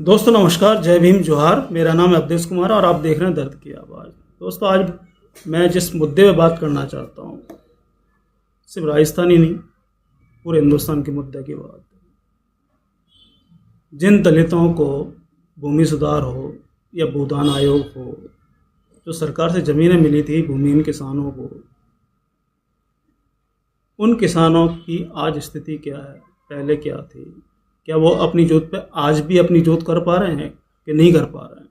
दोस्तों नमस्कार, जय भीम, जोहार। मेरा नाम है अवधेश कुमार और आप देख रहे हैं दर्द की आवाज़। दोस्तों आज मैं जिस मुद्दे पे बात करना चाहता हूँ, सिर्फ राजस्थान ही नहीं, पूरे हिंदुस्तान के मुद्दे की बात है। जिन दलितों को भूमि सुधार हो या भूदान आयोग हो, जो सरकार से ज़मीनें मिली थी भूमिहीन किसानों को, उन किसानों की आज स्थिति क्या है, पहले क्या थी, क्या वो अपनी जोत पे आज भी अपनी जोत कर पा रहे हैं कि नहीं कर पा रहे हैं।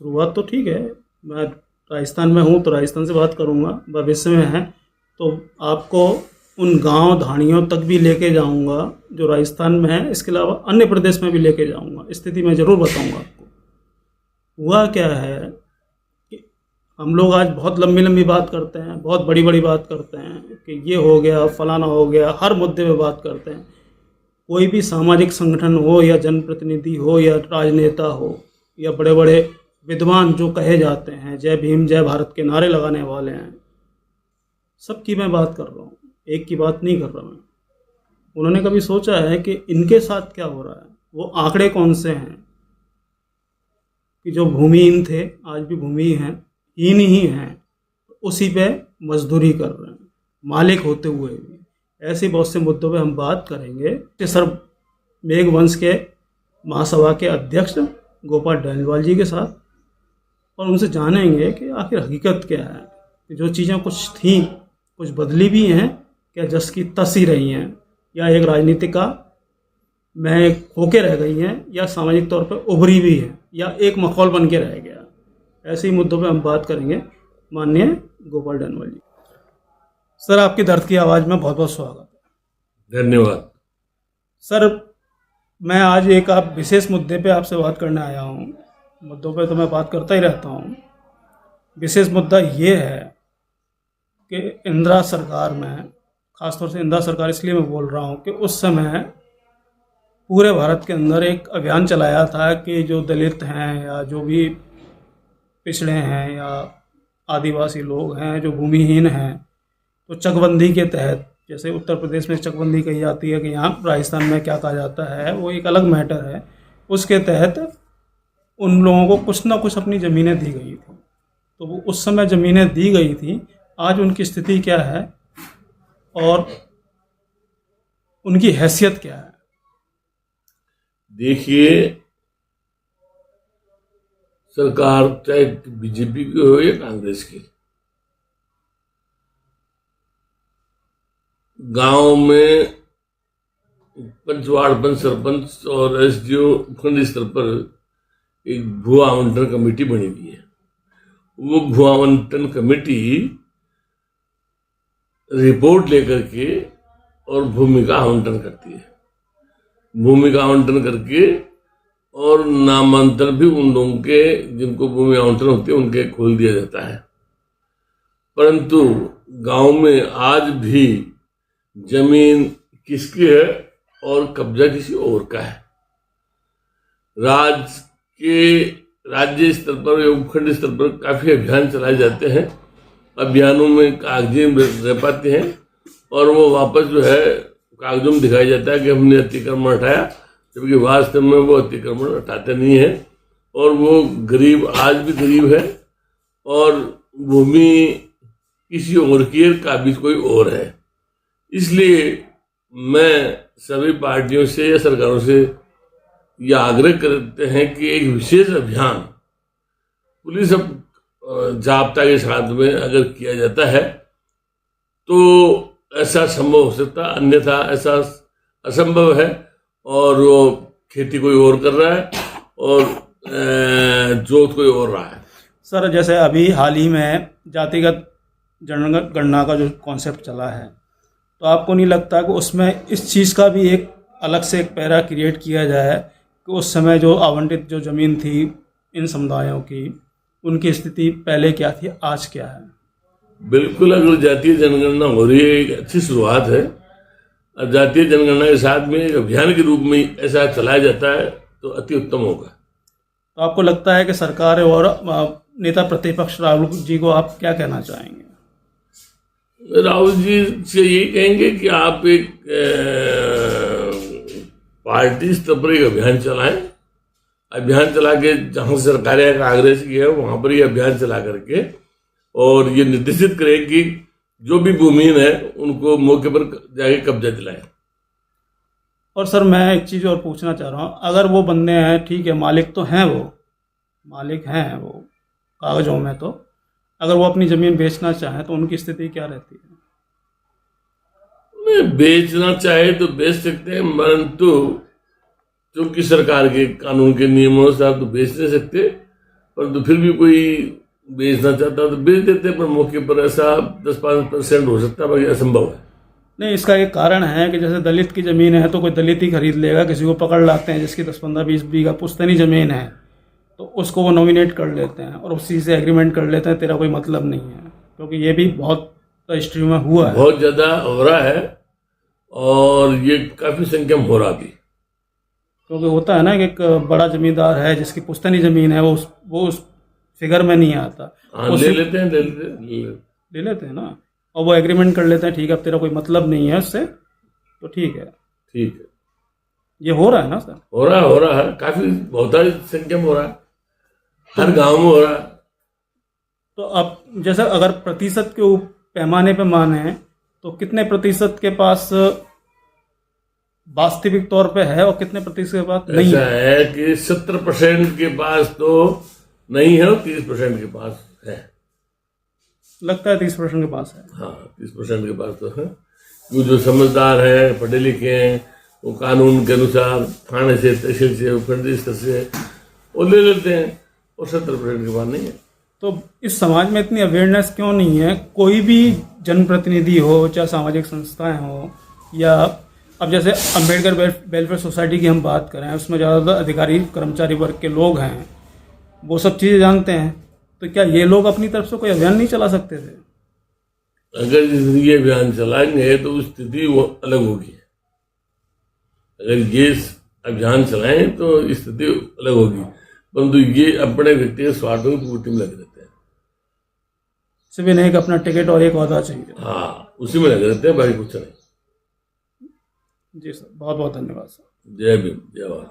शुरुआत तो ठीक है, मैं राजस्थान में हूँ तो राजस्थान से बात करूँगा। भविष्य में है तो आपको उन गांव धाड़ियों तक भी लेके जाऊँगा जो राजस्थान में है, इसके अलावा अन्य प्रदेश में भी लेके जाऊँगा। स्थिति मैं ज़रूर बताऊँगा आपको। हुआ क्या है कि हम लोग आज बहुत लंबी लंबी बात करते हैं, बहुत बड़ी बड़ी बात करते हैं कि ये हो गया, फलाना हो गया, हर मुद्दे पे बात करते हैं। कोई भी सामाजिक संगठन हो या जनप्रतिनिधि हो या राजनेता हो या बड़े बड़े विद्वान जो कहे जाते हैं, जय भीम जय भारत के नारे लगाने वाले हैं, सबकी मैं बात कर रहा हूँ, एक की बात नहीं कर रहा मैं। उन्होंने कभी सोचा है कि इनके साथ क्या हो रहा है? वो आंकड़े कौन से हैं कि जो भूमिहीन थे आज भी भूमिहीन ही हैं, उसी पे मजदूरी कर रहे हैं, मालिक होते हुए भी। ऐसे बहुत से मुद्दों पे हम बात करेंगे कि सर मेघवंश के महासभा के अध्यक्ष गोपाल डैनिवाल जी के साथ, और उनसे जानेंगे कि आखिर हकीकत क्या है, कि जो चीज़ें कुछ थी कुछ बदली भी हैं क्या, जस की तस ही रही हैं, या एक राजनीतिक का मैं होके रह गई हैं, या सामाजिक तौर पर उभरी भी है, या एक मखौल बन के रह गया। ऐसे ही मुद्दों पे हम बात करेंगे। माननीय गोपाल डैनिवाल जी, सर आपकी दर्द की आवाज़ में बहुत बहुत स्वागत है। धन्यवाद सर, मैं आज एक आप विशेष मुद्दे पे आपसे बात करने आया हूँ। मुद्दों पे तो मैं बात करता ही रहता हूँ। विशेष मुद्दा ये है कि इंदिरा सरकार में, ख़ासतौर से इंदिरा सरकार इसलिए मैं बोल रहा हूँ कि उस समय पूरे भारत के अंदर एक अभियान चलाया था कि जो दलित हैं या जो भी पिछड़े हैं या आदिवासी लोग हैं जो भूमिहीन हैं, तो चकबंदी के तहत, जैसे उत्तर प्रदेश में चकबंदी कही जाती है कि यहाँ राजस्थान में क्या कहा जाता है वो एक अलग मैटर है, उसके तहत उन लोगों को कुछ ना कुछ अपनी ज़मीनें दी गई थी। तो वो उस समय ज़मीनें दी गई थी, आज उनकी स्थिति क्या है और उनकी हैसियत क्या है? देखिए, सरकार चाहे बीजेपी की हो या कांग्रेस की, गांव में पंच, वार्ड पंच, सरपंच और एसडीओ खंड स्तर पर एक भू आवंटन कमेटी बनी हुई है। वो भू आवंटन कमेटी रिपोर्ट लेकर के और भूमि का आवंटन करती है। भूमि का आवंटन करके और नामांतरण भी उन लोगों के जिनको भूमि आवंटन होती है उनके खोल दिया जाता है। परंतु गांव में आज भी जमीन किसकी है और कब्जा किसी और का है। राज्य स्तर पर या उपखंड स्तर पर काफी अभियान चलाए जाते हैं। अभियानों में कागजी रह पाते हैं और वो वापस जो है कागजों में दिखाया जाता है कि हमने अतिक्रमण हटाया, जबकि वास्तव में वो अतिक्रमण हटाते नहीं है। और वो गरीब आज भी गरीब है और भूमि किसी और की है, काबिज कोई और है। इसलिए मैं सभी पार्टियों से या सरकारों से यह आग्रह करते हैं कि एक विशेष अभियान पुलिस जाब्ता के साथ में अगर किया जाता है तो ऐसा संभव हो सकता, अन्यथा ऐसा असंभव है। और वो खेती कोई और कर रहा है और जोत कोई और रहा है। सर जैसे अभी हाल ही में जातिगत जनगणना का जो कॉन्सेप्ट चला है, तो आपको नहीं लगता कि उसमें इस चीज़ का भी एक अलग से एक पैरा क्रिएट किया जाए कि उस समय जो आवंटित जो ज़मीन थी इन समुदायों की, उनकी स्थिति पहले क्या थी, आज क्या है? बिल्कुल, अगर जातीय जनगणना हो रही है एक अच्छी शुरुआत है। और जातीय जनगणना के साथ में एक अभियान के रूप में ऐसा चलाया जाता है तो अति उत्तम होगा। तो आपको लगता है कि सरकार और नेता प्रतिपक्ष राहुल जी को आप क्या कहना चाहेंगे? राहुल जी से यही कहेंगे कि आप एक पार्टी स्तर पर एक अभियान चलाएं, अभियान चला के जहां सरकारें का आग्रह से किया है वहां पर ये अभियान चला करके और ये निर्देशित करें कि जो भी भूमिहीन है उनको मौके पर जाके कब्जा दिलाएं। और सर मैं एक चीज़ और पूछना चाह रहा हूँ, अगर वो बंदे हैं, ठीक है मालिक तो हैं, वो मालिक हैं वो कागजों में, तो अगर वो अपनी ज़मीन बेचना चाहें तो उनकी स्थिति क्या रहती है? बेचना चाहे तो बेच सकते हैं, परंतु क्योंकि सरकार के कानून के नियमों से आप तो बेच नहीं सकते, परंतु फिर भी कोई बेचना चाहता तो बेच देते हैं, पर मौके पर ऐसा 10-5% हो सकता है, बाकी असंभव है। नहीं, इसका एक कारण है कि जैसे दलित की ज़मीन है तो कोई दलित ही खरीद लेगा, किसी को पकड़ लाते हैं जिसकी 10-15-20 बीघा पुश्तैनी ज़मीन है तो उसको वो नॉमिनेट कर लेते हैं और उसी से एग्रीमेंट कर लेते हैं, तेरा कोई मतलब नहीं है, क्योंकि ये भी बहुत हिस्ट्री में हुआ है, बहुत ज़्यादा हो रहा है और ये काफ़ी संख्या में हो रहा भी। क्योंकि होता है ना कि एक बड़ा जमींदार है जिसकी पुश्तैनी ज़मीन है, वो उस फिगर में नहीं आता, हाँ, ले लेते हैं ले लेते हैं ना, और वो एग्रीमेंट कर लेते हैं, ठीक है अब तेरा कोई मतलब नहीं है उससे तो ठीक है। ये हो रहा है ना सर? हो रहा है, काफ़ी बहुत संख्या में हो रहा है, हर गांव में हो रहा है। तो अब जैसे अगर प्रतिशत के पैमाने पे माने तो कितने प्रतिशत के पास वास्तविक तौर पे है और कितने प्रतिशत के पास नहीं है? ऐसा है कि 70% के पास तो नहीं है और 30% के पास है। लगता है 30% के पास है। हाँ, 30% के पास तो है। वो जो समझदार है, पढ़े लिखे हैं, वो कानून के अनुसार थाने से, तहसील से, उपखंड स्तर से वो ले लेते हैं, और 70% के पास नहीं है। तो इस समाज में इतनी अवेयरनेस क्यों नहीं है? कोई भी जनप्रतिनिधि हो, चाहे सामाजिक संस्थाएं हो, या अब जैसे अम्बेडकर वेलफेयर सोसाइटी की हम बात करें, उसमें ज़्यादातर अधिकारी कर्मचारी वर्ग के लोग हैं, वो सब चीज़ें जानते हैं, तो क्या ये लोग अपनी तरफ से कोई अभियान नहीं चला सकते थे? अगर ये अभियान चलाएंगे तो स्थिति वो अलग होगी। अगर ये अभियान चलाएं तो स्थिति अलग होगी, परंतु ये अपने व्यक्तिगत स्वार्थों की पूर्ति में लगे रहते हैं। सिर्फ इन्हें एक अपना टिकट और एक वादा चाहिए। हाँ, उसी में लगे रहते हैं, बाकी कुछ नहीं। जी सर, बहुत बहुत धन्यवाद सर। जय भीम, जय भारत।